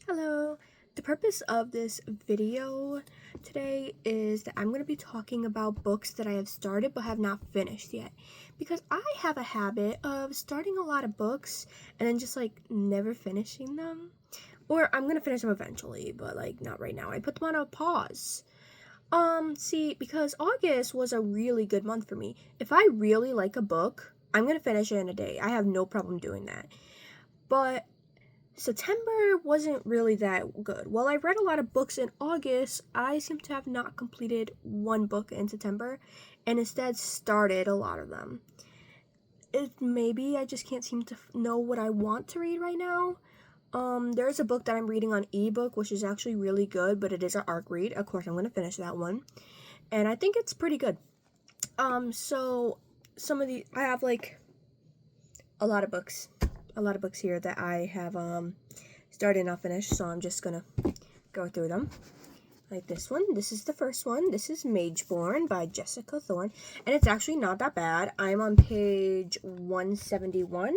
Hello. The purpose of this video today is that I'm going to be talking about books that I have started but have not finished yet. Because I have a habit of starting a lot of books and then just never finishing them. Or I'm going to finish them eventually, but not right now. I put them on a pause. Because August was a really good month for me. If I really like a book, I'm going to finish it in a day. I have no problem doing that. But September wasn't really that good. While I read a lot of books in August, I seem to have not completed one book in September and instead started a lot of them. Maybe I just can't seem to know what I want to read right now. There's a book that I'm reading on ebook, which is actually really good, but it is an ARC read. Of course, I'm going to finish that one. And I think it's pretty good. So I have a lot of books here that I have started and not finished, so I'm just gonna go through them. Like this one. This is the first one. This is Mageborn by Jessica Thorne, and it's actually not that bad. I'm on page 171.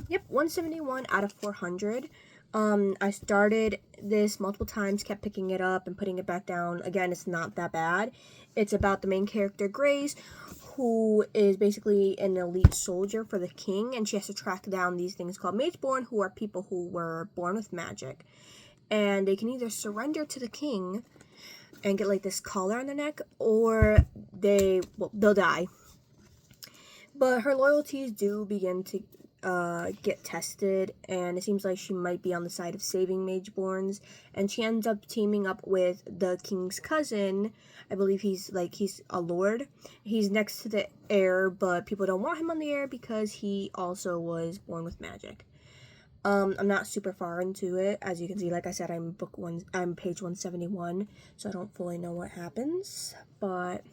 Yep, 171 out of 400. I started this multiple times, kept picking it up and putting it back down. Again, it's not that bad. It's about the main character, Grace, who is basically an elite soldier for the king, and she has to track down these things called Mageborn, who are people who were born with magic. And they can either surrender to the king and get this collar on their neck, or they'll die. But her loyalties do begin to get tested, and it seems like she might be on the side of saving Mageborns, and she ends up teaming up with the king's cousin. I believe he's a lord. He's next to the heir, but people don't want him on the heir because he also was born with magic. I'm not super far into it. As you can see, like I said, I'm page 171, so I don't fully know what happens, but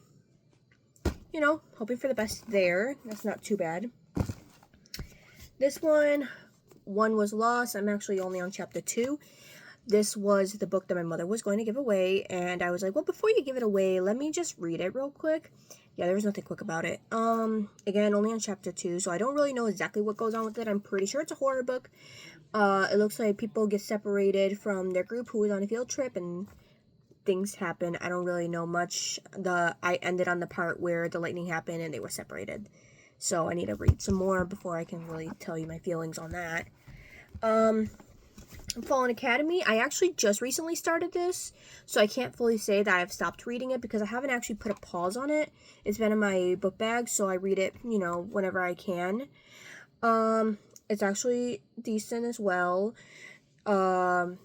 hoping for the best there. That's not too bad. This one was lost. I'm actually only on chapter 2. This was the book that my mother was going to give away, and I was like, well, before you give it away, let me just read it real quick. Yeah, there was nothing quick about it. Again, only on chapter 2, so I don't really know exactly what goes on with it. I'm pretty sure it's a horror book. It looks like people get separated from their group who was on a field trip, and things happen. I don't really know much. I ended on the part where the lightning happened and they were separated. So I need to read some more before I can really tell you my feelings on that. Fallen Academy, I actually just recently started this, so I can't fully say that I've stopped reading it because I haven't actually put a pause on it. It's been in my book bag, so I read it, whenever I can. It's actually decent as well. So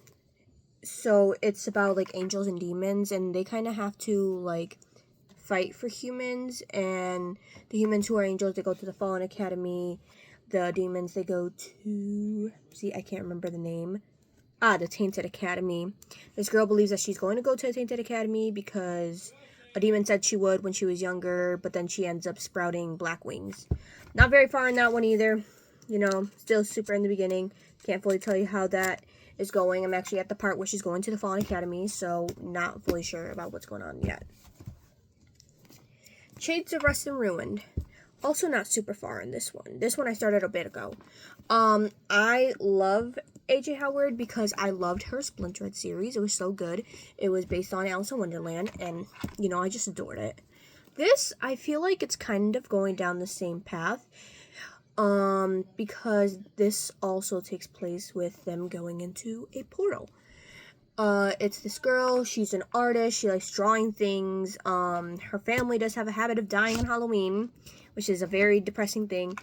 it's about angels and demons, and they kind of have to fight for humans, and the humans who are angels, they go to the Fallen Academy. The demons, they go to, I can't remember the name. The Tainted Academy. This girl believes that she's going to go to the Tainted Academy because a demon said she would when she was younger, but then she ends up sprouting black wings. Not very far in that one either. Still super in the beginning. Can't fully tell you how that is going. I'm actually at the part where she's going to the Fallen Academy, so not fully sure about what's going on yet. Shades of Rust and Ruined. Also not super far in this one. This one I started a bit ago. I love A.J. Howard because I loved her Splintered series. It was so good. It was based on Alice in Wonderland, and, I just adored it. This, I feel like it's kind of going down the same path, because this also takes place with them going into a portal. It's this girl, she's an artist, she likes drawing things. Her family does have a habit of dying on Halloween, which is a very depressing thing.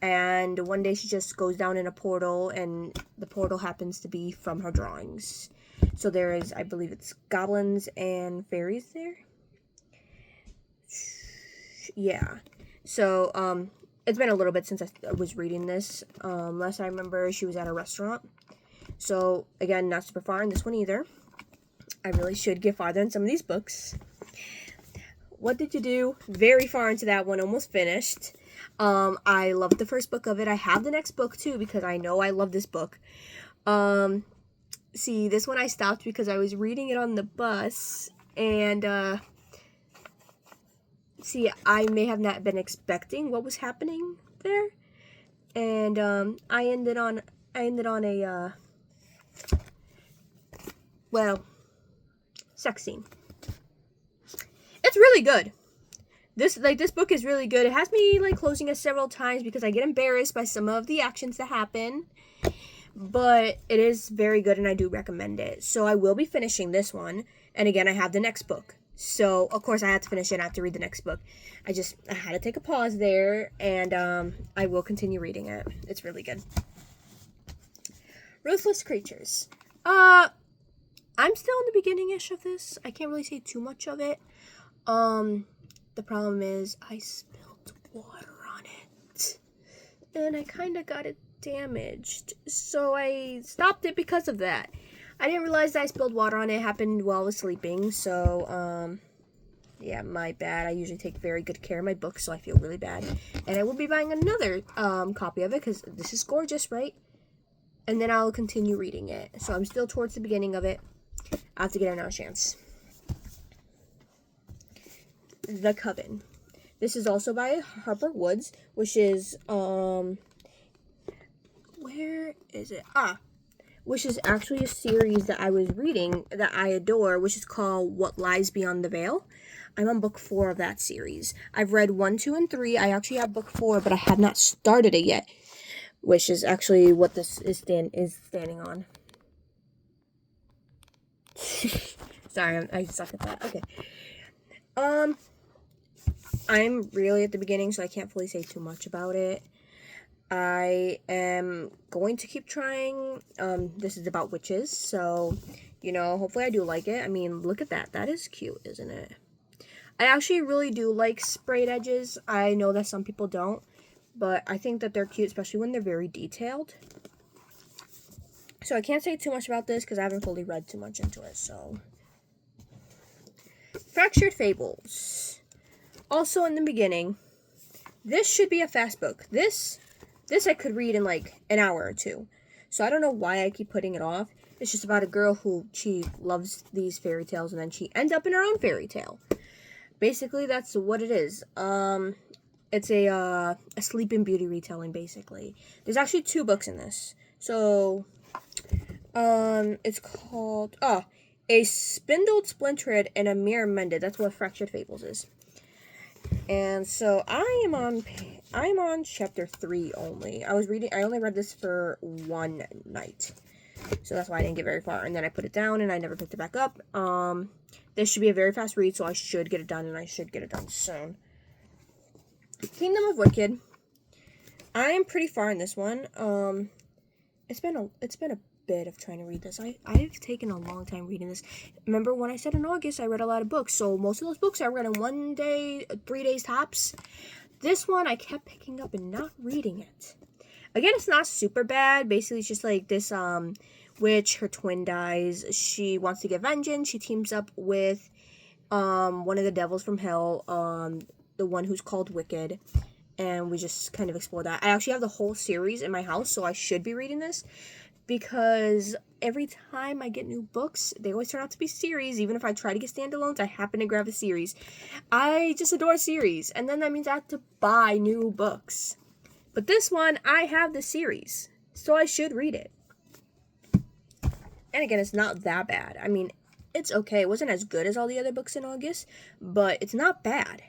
And one day she just goes down in a portal, and the portal happens to be from her drawings. So there is, I believe it's goblins and fairies there. Yeah. So, it's been a little bit since I was reading this. Last I remember, she was at a restaurant. So, again, not super far in this one either. I really should get farther in some of these books. What Did You Do? Very far into that one, almost finished. I loved the first book of it. I have the next book, too, because I know I love this book. This one I stopped because I was reading it on the bus, and, I may have not been expecting what was happening there, and, I ended on a well, sex scene. It's really good. This book is really good. It has me like closing it several times because I get embarrassed by some of the actions that happen. But it is very good and I do recommend it. So I will be finishing this one. And again, I have the next book. So, of course, I had to finish it. I have to read the next book. I had to take a pause there. And I will continue reading it. It's really good. Ruthless Creatures. I'm still in the beginning-ish of this. I can't really say too much of it. The problem is I spilled water on it. And I kind of got it damaged, so I stopped it because of that. I didn't realize that I spilled water on it. It happened while I was sleeping, so yeah, my bad. I usually take very good care of my books, so I feel really bad. And I will be buying another copy of it because this is gorgeous, right? And then I'll continue reading it. So I'm still towards the beginning of it. I'll have to get another chance. The Coven. This is also by Harper Woods, which is where is it? Which is actually a series that I was reading that I adore, which is called What Lies Beyond the Veil. I'm on book 4 of that series. I've read 1, 2, and 3. I actually have book 4, but I have not started it yet, which is actually what this is standing on. Sorry, I suck at that. Okay. I'm really at the beginning, so I can't fully say too much about it. I am going to keep trying. This is about witches, so, hopefully I do like it. I mean, look at that. That is cute, isn't it? I actually really do like sprayed edges. I know that some people don't, but I think that they're cute, especially when they're very detailed. So I can't say too much about this because I haven't fully read too much into it, so. Fractured Fables. Also in the beginning. This should be a fast book. This I could read in like an hour or two. So I don't know why I keep putting it off. It's just about a girl who she loves these fairy tales and then she ends up in her own fairy tale. Basically, that's what it is. It's a Sleeping Beauty retelling, basically. There's actually 2 books in this. So, it's called, A Spindled Splintered and a Mirror Mended. That's what Fractured Fables is. And so I'm on chapter 3 only. I only read this for one night. So that's why I didn't get very far. And then I put it down and I never picked it back up. This should be a very fast read, so I should get it done, and I should get it done soon. Kingdom of Wicked. I am pretty far in this one. It's been a bit of trying to read this. I've taken a long time reading this. Remember when I said in August I read a lot of books, so most of those books I read in 1 day, 3 days tops. This one I kept picking up and not reading it. Again, it's not super bad. Basically, it's just like this witch, her twin dies. She wants to get vengeance. She teams up with one of the devils from hell, the one who's called Wicked. And we just kind of explore that. I actually have the whole series in my house, so I should be reading this. Because every time I get new books, they always turn out to be series. Even if I try to get standalones, I happen to grab a series. I just adore series. And then that means I have to buy new books. But this one, I have the series. So I should read it. And again, it's not that bad. I mean, it's okay. It wasn't as good as all the other books in August. But it's not bad.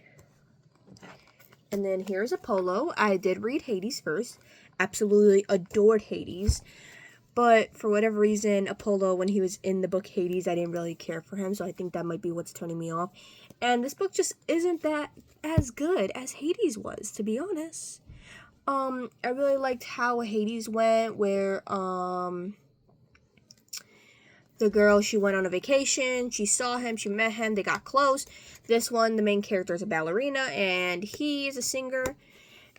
And then here's Apollo. I did read Hades first. Absolutely adored Hades. But for whatever reason, Apollo, when he was in the book Hades, I didn't really care for him. So I think that might be what's turning me off. And this book just isn't that as good as Hades was, to be honest. I really liked how Hades went, where the girl, she went on a vacation, she saw him, she met him, they got close. This one, the main character is a ballerina, and he is a singer.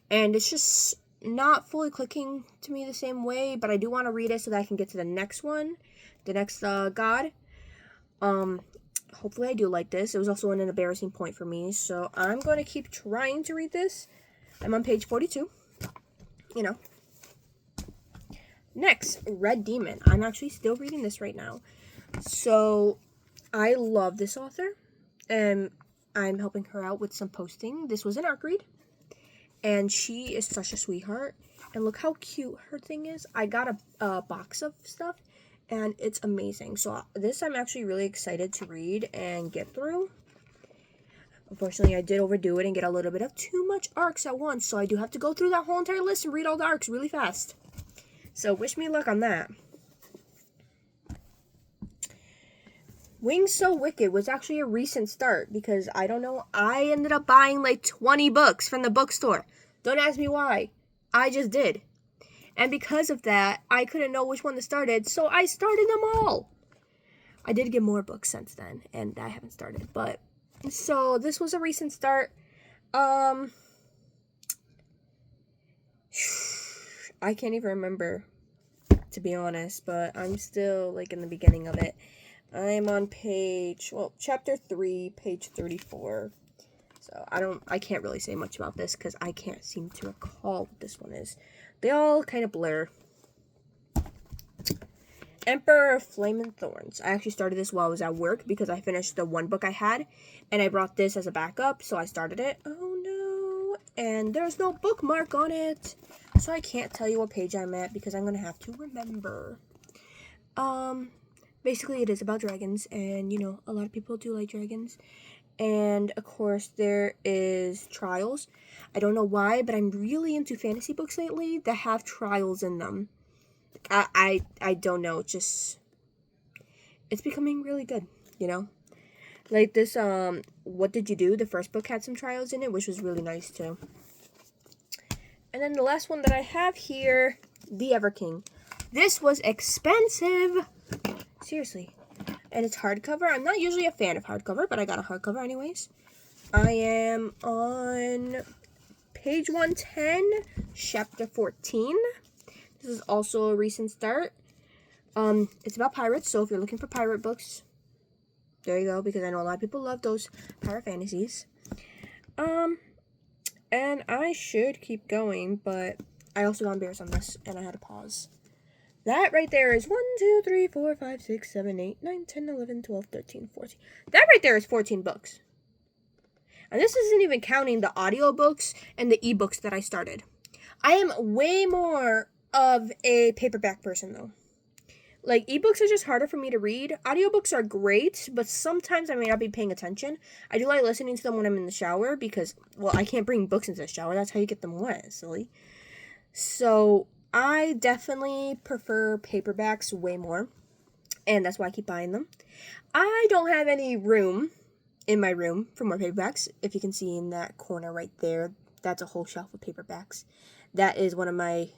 And it's just not fully clicking to me the same way, but I do want to read it so that I can get to the next one, the next god. Hopefully I do like this. It was also an embarrassing point for me, so I'm going to keep trying to read this. I'm on page 42. Next, Red Demon. I'm actually still reading this right now. So, I love this author. And I'm helping her out with some posting. This was an ARC read. And she is such a sweetheart. And look how cute her thing is. I got a box of stuff. and it's amazing. So this I'm actually really excited to read and get through. Unfortunately, I did overdo it and get a little bit of too much arcs at once, so I do have to go through that whole entire list and read all the arcs really fast. So wish me luck on that. Wings So Wicked was actually a recent start because I don't know, I ended up buying like 20 books from the bookstore. Don't ask me why. I just did. And because of that, I couldn't know which one to start, so I started them all. I did get more books since then, and I haven't started, but so this was a recent start. I can't even remember, to be honest, but I'm still like in the beginning of it. I'm on chapter 3, page 34. So I can't really say much about this because I can't seem to recall what this one is. They all kind of blur. Emperor of Flame and Thorns. I actually started this while I was at work because I finished the one book I had, and I brought this as a backup, so I started it. Oh no, and there's no bookmark on it, so I can't tell you what page I'm at because I'm going to have to remember. Basically it is about dragons, and you know, a lot of people do like dragons. And of course there is trials. I don't know why, but I'm really into fantasy books lately that have trials in them. I don't know, it's becoming really good, you know? Like this, What Did You Do? The first book had some trials in it, which was really nice too. And then the last one that I have here, The Everking. This was expensive. Seriously. And it's hardcover. I'm not usually a fan of hardcover, but I got a hardcover anyways. I am on page 110, chapter 14. This is also a recent start. It's about pirates, so if you're looking for pirate books, there you go, because I know a lot of people love those pirate fantasies. And I should keep going, but I also got embarrassed on this, and I had to pause. That right there is 1, 2, 3, 4, 5, 6, 7, 8, 9, 10, 11, 12, 13, 14. That right there is 14 books. And this isn't even counting the audiobooks and the ebooks that I started. I am way more of a paperback person, though. Like, ebooks are just harder for me to read. Audiobooks are great, but sometimes I may not be paying attention. I do like listening to them when I'm in the shower because, well, I can't bring books into the shower. That's how you get them wet, silly. So I definitely prefer paperbacks way more, and that's why I keep buying them. I don't have any room in my room for more paperbacks. If you can see in that corner right there, that's a whole shelf of paperbacks. That is one of my...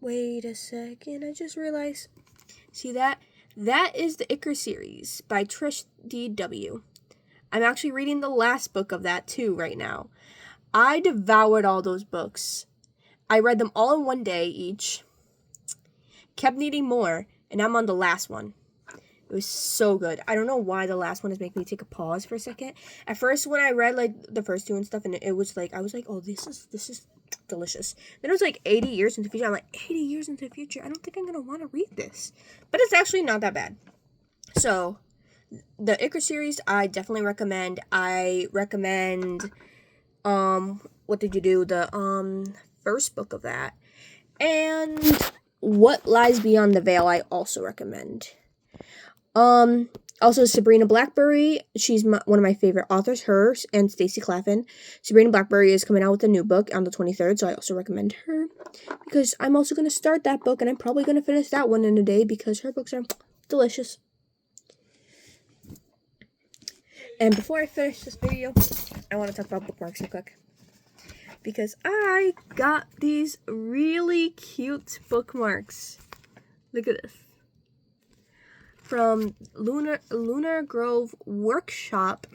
Wait a second, I just realized. See that? That is the Icar series by Trish D.W. I'm actually reading the last book of that too right now. I devoured all those books. I read them all in one day each. Kept needing more, and I'm on the last one. It was so good. I don't know why the last one is making me take a pause for a second. At first, when I read like the first two and stuff, and it was like, I was like, oh, this is delicious. Then it was like 80 years into the future. I'm like, 80 years into the future? I don't think I'm going to want to read this. But it's actually not that bad. So, the Icar series, I definitely recommend. I recommend, What Did You Do? The, first book of that. And What Lies Beyond the Veil, I also recommend. Also Sabrina Blackberry, she's one of my favorite authors, her and Stacy Claflin. Sabrina Blackberry is coming out with a new book on the 23rd, so I also recommend her because I'm also going to start that book, and I'm probably going to finish that one in a day because her books are delicious. And before I finish this video, I want to talk about bookmarks real quick because I got these really cute bookmarks. Look at this. From Lunar Grove Workshop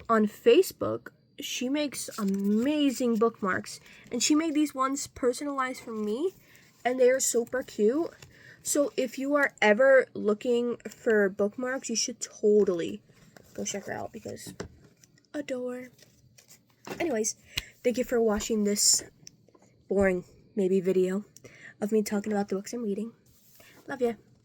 on Facebook. She makes amazing bookmarks, and she made these ones personalized for me, and they are super cute. So if you are ever looking for bookmarks, you should totally go check her out because adore. Anyways, thank you for watching this boring maybe video of me talking about the books I'm reading. Love ya.